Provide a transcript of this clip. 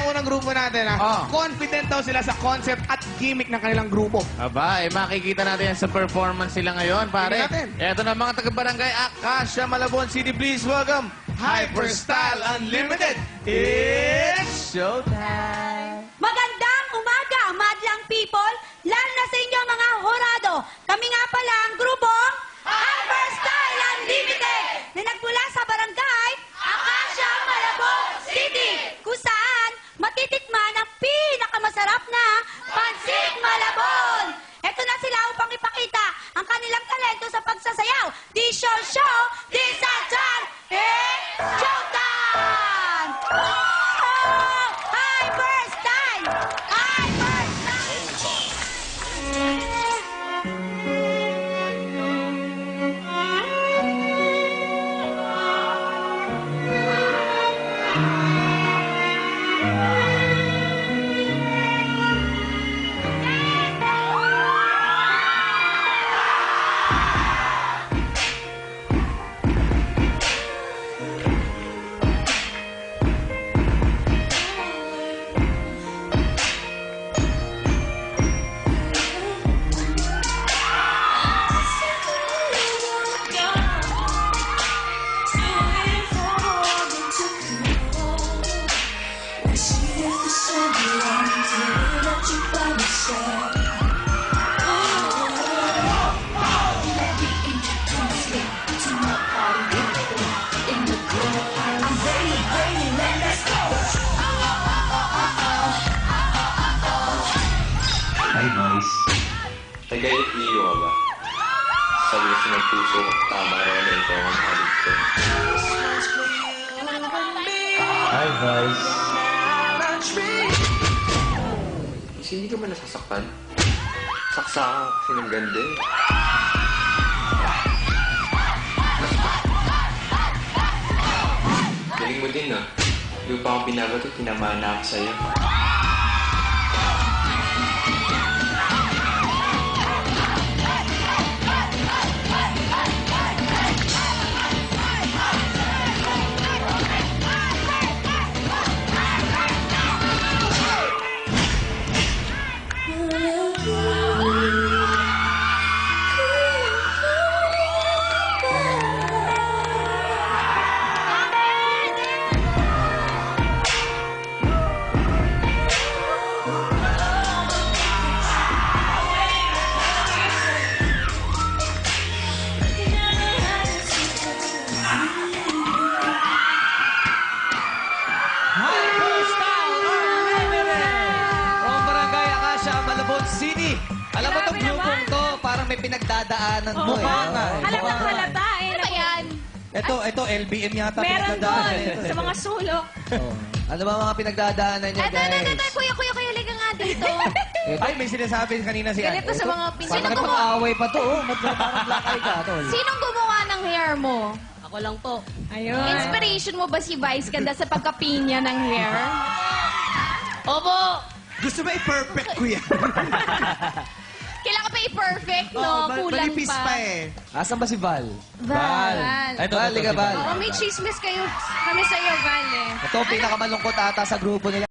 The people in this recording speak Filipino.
unang grupo natin, ha? Confident daw sila sa concept at gimmick ng kanilang grupo. Aba, makikita natin yan sa performance sila ngayon, pare. Tingnan natin. Eto na mga taga-barangay Acacia, Malabon City. Please welcome Hyperstyle Unlimited. It's showtime! Magandang umaga, madlang people, lalo na sa inyo mga horado. Kami nga pala ang grupong Hyperstyle Unlimited na nagmula sa barangay Acacia, Malabon City, kung saan matitikman ang pinakamasarap na Pansig Malabon. Eto na sila upang ipakita ang kanilang talento sa pagsasayaw. Di show, di sansan, showtime! Oh, Hyperstyle! Hi, boys. Nagayit Leo ka ba? Sabi kasi ng puso, tama rin na ikaw ang halik ko. Hi, boys. Kasi hindi ka ba nasasaktan? Saksakan kasi ng ganda eh. Galing mo din ah. Yung pa akong binabato, tinamaan na ako sa'yo. Hyperstyle Unlimited! From Barangay Acacia, Malabon City. Alam mo itong grupong to, parang may pinagdadaanan to eh. Halatang halata eh. Ano ba yan? Ito, LBM yata Meron pinagdadaanan. doon sa mga sulok. Ano ba mga pinagdadaanan niya, Eto, guys? kuya, halika nga dito. Ay, may sinasabi kanina si Ganito sa mga Parang nakipag-away pa to, oh. Parang black eye ka, tol. Sinong gumawa ng hair mo? Ako lang po. Ayun. Inspiration mo ba si Vice ganda sa pagkapinya ng hair? Opo! Gusto ba i-perfect ko yan? Kailangan pa i-perfect, no? Kulang Malipis pa eh. Asan ba si Val? Val. Val, liga Val. May chismis kami sa'yo, Val eh. Ito, pinakamalungkot ata sa grupo nila.